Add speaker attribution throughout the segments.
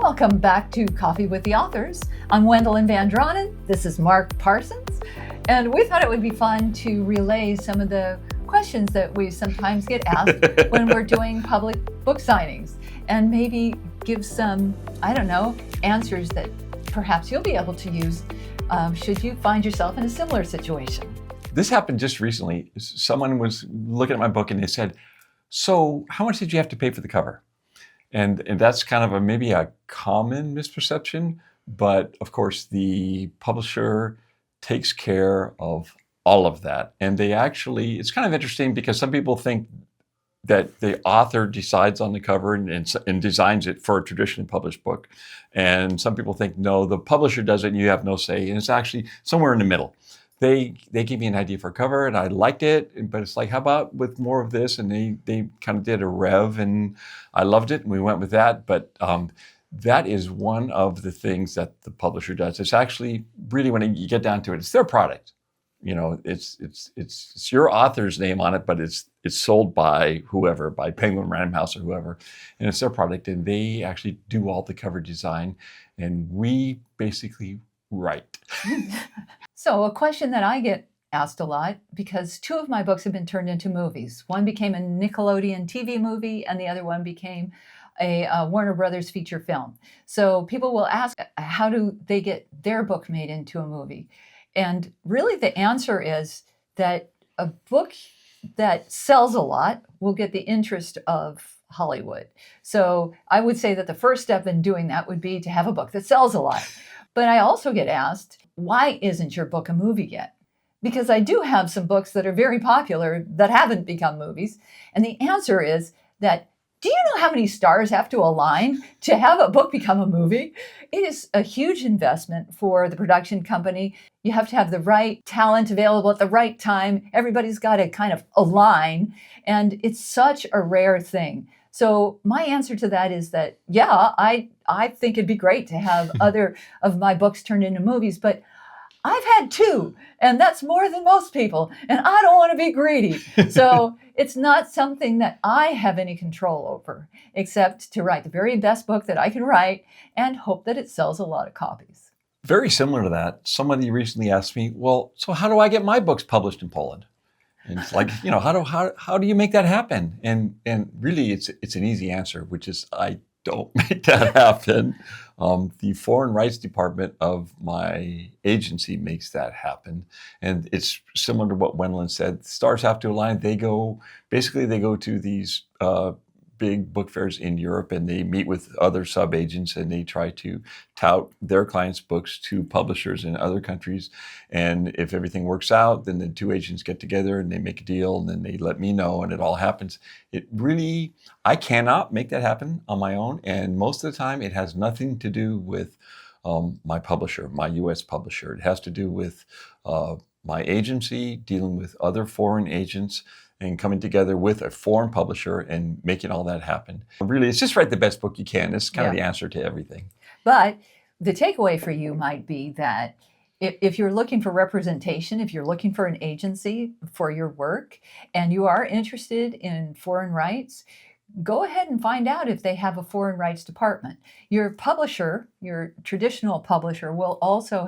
Speaker 1: Welcome back to Coffee with the Authors. I'm Wendelin Van Draanen. This is Mark Parsons. And we thought it would be fun to relay some of the questions that we sometimes get asked when we're doing public book signings, and maybe give some, answers that perhaps you'll be able to use should you find yourself in a similar situation.
Speaker 2: This happened just recently. Someone was looking at my book and they said, so how much did you have to pay for the cover? And that's kind of maybe a common misperception, but of course the publisher takes care of all of that. And it's kind of interesting because some people think that the author decides on the cover and designs it for a traditionally published book. And some people think, no, the publisher does it and you have no say. And it's actually somewhere in the middle. They gave me an idea for a cover and I liked it, but it's like, how about with more of this? And they kind of did a rev and I loved it and we went with that. But that is one of the things that the publisher does. It's actually really, when you get down to it, it's their product. You know, it's your author's name on it, but it's sold by whoever, by Penguin Random House or whoever, and it's their product, and they actually do all the cover design, and we basically write.
Speaker 1: So a question that I get asked a lot, because two of my books have been turned into movies. One became a Nickelodeon TV movie, and the other one became a Warner Brothers feature film. So people will ask, how do they get their book made into a movie? And really the answer is that a book that sells a lot will get the interest of Hollywood. So I would say that the first step in doing that would be to have a book that sells a lot. But I also get asked, why isn't your book a movie yet? Because I do have some books that are very popular that haven't become movies. And the answer is that, do you know how many stars have to align to have a book become a movie? It is a huge investment for the production company. You have to have the right talent available at the right time. Everybody's got to kind of align. And it's such a rare thing. So my answer to that is that, yeah, I think it'd be great to have other of my books turned into movies, but I've had two, and that's more than most people, and I don't want to be greedy. So it's not something that I have any control over, except to write the very best book that I can write and hope that it sells a lot of copies.
Speaker 2: Very similar to that, somebody recently asked me, well, so how do I get my books published in Poland? And it's like, how do you make that happen? And really, it's an easy answer, which is I don't make that happen. The foreign rights department of my agency makes that happen. And it's similar to what Wendelin said. Stars have to align. They go to these big book fairs in Europe and they meet with other sub-agents and they try to tout their clients' books to publishers in other countries. And if everything works out, then the two agents get together and they make a deal and then they let me know and it all happens. I cannot make that happen on my own. And most of the time it has nothing to do with my publisher, my US publisher. It has to do with my agency dealing with other foreign agents and coming together with a foreign publisher and making all that happen. Really, it's just write the best book you can. It's kind of the answer to everything.
Speaker 1: But the takeaway for you might be that if you're looking for representation, if you're looking for an agency for your work, and you are interested in foreign rights, go ahead and find out if they have a foreign rights department. Your publisher, your traditional publisher, will also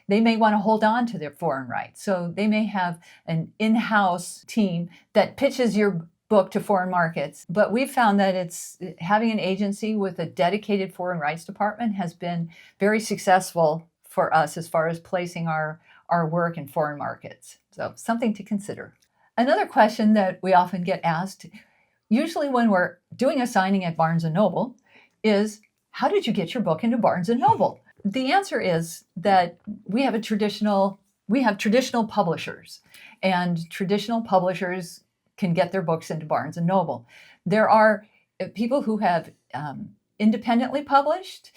Speaker 1: they may want to hold on to their foreign rights. So they may have an in-house team that pitches your book to foreign markets. But we've found that having an agency with a dedicated foreign rights department has been very successful for us as far as placing our work in foreign markets. So something to consider. Another question that we often get asked, usually when we're doing a signing at Barnes & Noble, is, how did you get your book into Barnes & Noble? The answer is that we have traditional publishers, and traditional publishers can get their books into Barnes & Noble. There are people who have independently published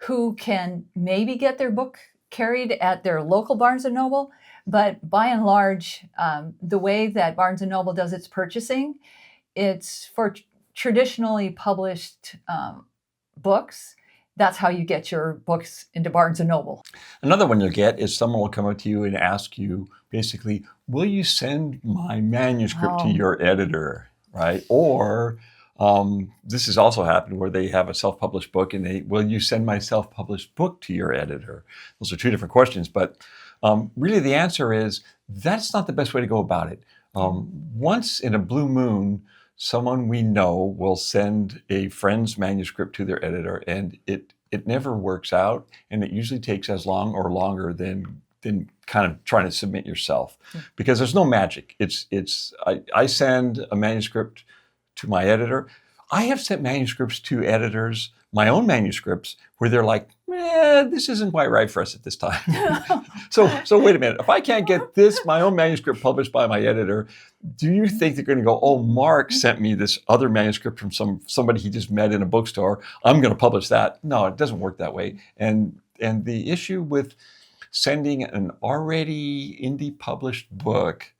Speaker 1: who can maybe get their book carried at their local Barnes & Noble, but by and large, the way that Barnes & Noble does its purchasing, it's for traditionally published books. That's how you get your books into Barnes & Noble.
Speaker 2: Another one you'll get is someone will come up to you and ask you, basically, will you send my manuscript to your editor, right? Or This has also happened where they have a self-published book and they, will you send my self-published book to your editor? Those are two different questions, but really the answer is that's not the best way to go about it. Once in a blue moon, someone we know will send a friend's manuscript to their editor, and it never works out, and it usually takes as long or longer than kind of trying to submit yourself, because there's no magic. I send a manuscript to my editor. I have sent manuscripts to editors, my own manuscripts, where they're like, this isn't quite right for us at this time. So wait a minute. If I can't get my own manuscript published by my editor, do you think they're going to go, oh, Mark sent me this other manuscript from somebody he just met in a bookstore, I'm going to publish that? No, it doesn't work that way. And the issue with sending an already indie published book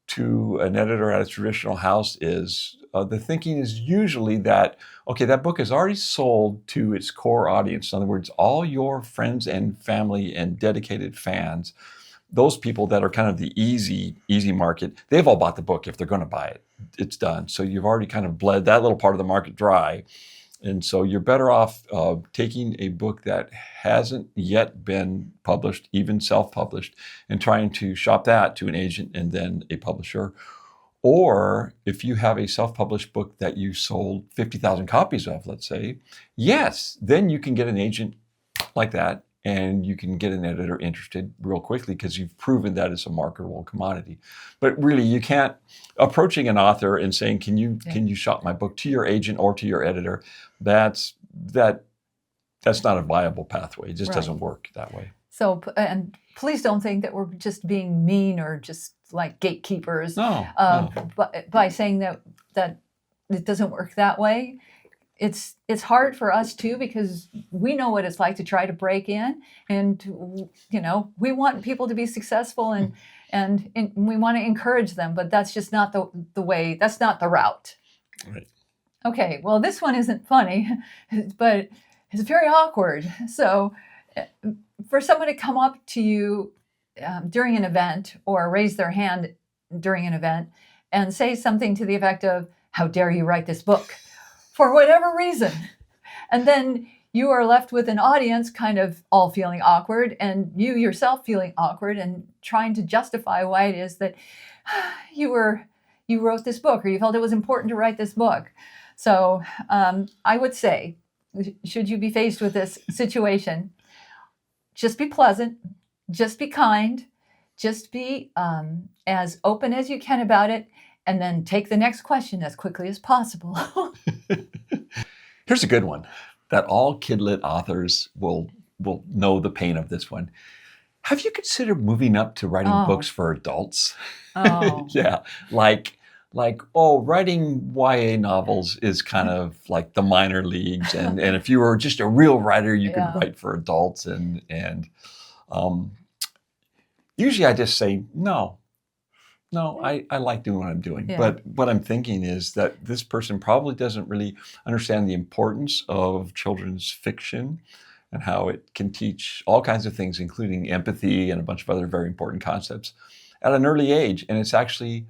Speaker 2: to an editor at a traditional house is, the thinking is usually that, okay, that book is already sold to its core audience. In other words, all your friends and family and dedicated fans, those people that are kind of the easy market, they've all bought the book if they're going to buy it. It's done. So you've already kind of bled that little part of the market dry. And so you're better off taking a book that hasn't yet been published, even self-published, and trying to shop that to an agent and then a publisher. Or if you have a self-published book that you sold 50,000 copies of, let's say, yes, then you can get an agent like that, and you can get an editor interested real quickly because you've proven that it's a marketable commodity. But really, you can't, approaching an author and saying, can you shop my book to your agent or to your editor, that's not a viable pathway. It just doesn't work that way.
Speaker 1: So, and please don't think that we're just being mean or just like gatekeepers.
Speaker 2: No.
Speaker 1: But by saying that it doesn't work that way. It's hard for us too, because we know what it's like to try to break in, and we want people to be successful and we want to encourage them, but that's just not the way. That's not the route.
Speaker 2: Right.
Speaker 1: Okay, well, this one isn't funny, but it's very awkward. So for someone to come up to you during an event or raise their hand during an event and say something to the effect of, "How dare you write this book?" for whatever reason. And then you are left with an audience kind of all feeling awkward, and you yourself feeling awkward and trying to justify why it is that you wrote this book, or you felt it was important to write this book. So I would say, should you be faced with this situation, just be pleasant, just be kind, just be as open as you can about it, and then take the next question as quickly as possible.
Speaker 2: Here's a good one that all kidlit authors will know the pain of this one. Have you considered moving up to writing books for adults?
Speaker 1: Oh.
Speaker 2: Yeah, like, writing YA novels is kind of like the minor leagues, and if you were just a real writer, you could write for adults. And usually I just say no. I like doing what I'm doing.
Speaker 1: Yeah.
Speaker 2: But what I'm thinking is that this person probably doesn't really understand the importance of children's fiction and how it can teach all kinds of things, including empathy and a bunch of other very important concepts at an early age. And it's actually,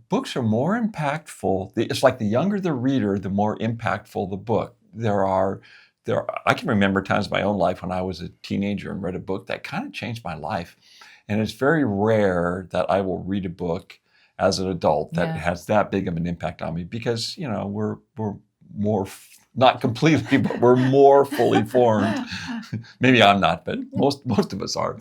Speaker 2: books are more impactful. It's like the younger the reader, the more impactful the book. I can remember times in my own life when I was a teenager and read a book that kind of changed my life. And it's very rare that I will read a book as an adult that has that big of an impact on me, because, we're more, not completely, but we're more fully formed. Maybe I'm not, but most of us are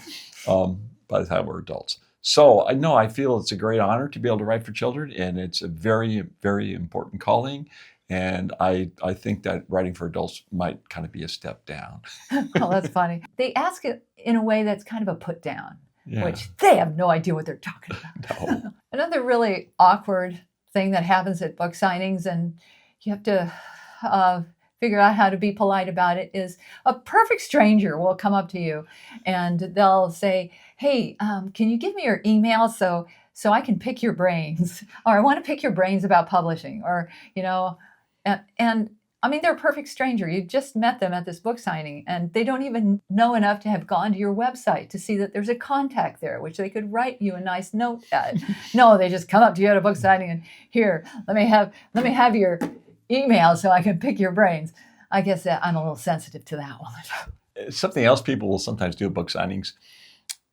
Speaker 2: by the time we're adults. So I feel it's a great honor to be able to write for children, and it's a very, very important calling. And I think that writing for adults might kind of be a step down.
Speaker 1: Oh, that's funny. They ask it in a way that's kind of a put down.
Speaker 2: Yeah.
Speaker 1: Which they have no idea what they're talking about.
Speaker 2: No.
Speaker 1: Another really awkward thing that happens at book signings, and you have to figure out how to be polite about it, is a perfect stranger will come up to you and they'll say, "Hey, can you give me your email so I can pick your brains?" Or, "I want to pick your brains about publishing," or, and I mean, they're a perfect stranger. You just met them at this book signing, and they don't even know enough to have gone to your website to see that there's a contact there, which they could write you a nice note at. No, they just come up to you at a book signing and, here, let me have your email so I can pick your brains. I guess that I'm a little sensitive to that one.
Speaker 2: Something else people will sometimes do at book signings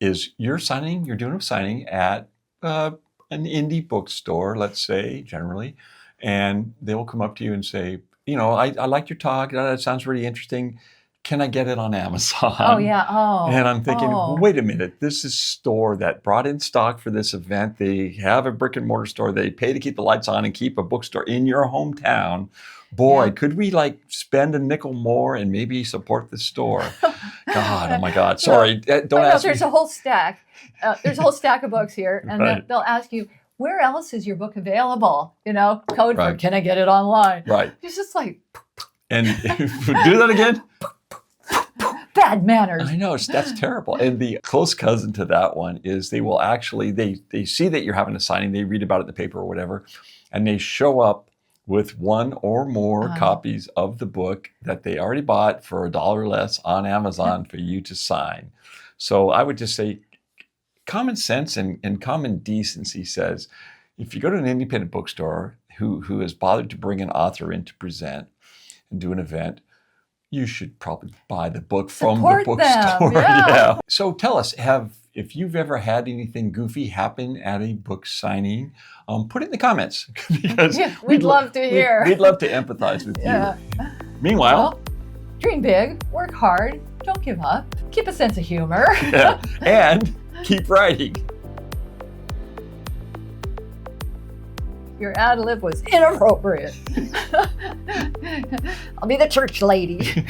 Speaker 2: is you're doing a signing at an indie bookstore, let's say, generally, and they will come up to you and say, I liked your talk. That sounds really interesting. Can I get it on Amazon?
Speaker 1: Oh, yeah. Oh.
Speaker 2: And I'm thinking,
Speaker 1: oh.
Speaker 2: wait a minute. This is a store that brought in stock for this event. They have a brick and mortar store. They pay to keep the lights on and keep a bookstore in your hometown. Boy, could we spend a nickel more and maybe support the store? God, oh my God. Sorry, don't ask me.
Speaker 1: There's a whole stack. There's a whole stack of books here. And
Speaker 2: Right.
Speaker 1: they'll ask you, where else is your book available? Code for,
Speaker 2: Right.
Speaker 1: can I get it online?
Speaker 2: Right.
Speaker 1: It's just like,
Speaker 2: And do that again?
Speaker 1: bad manners.
Speaker 2: I know, that's terrible. And the close cousin to that one is they will actually, they see that you're having a signing, they read about it in the paper or whatever, and they show up with one or more copies of the book that they already bought for $1 less on Amazon for you to sign. So I would just say, common sense and common decency says, if you go to an independent bookstore who has bothered to bring an author in to present and do an event, you should probably buy the book from
Speaker 1: Support
Speaker 2: the
Speaker 1: them,
Speaker 2: bookstore.
Speaker 1: yeah.
Speaker 2: So tell us, if you've ever had anything goofy happen at a book signing, put it in the comments because
Speaker 1: we'd love to hear.
Speaker 2: We'd love to empathize with
Speaker 1: Yeah.
Speaker 2: you. Meanwhile,
Speaker 1: Well, dream big, work hard, don't give up, keep a sense of humor.
Speaker 2: yeah, and keep writing.
Speaker 1: Your ad lib was inappropriate. I'll be the church lady.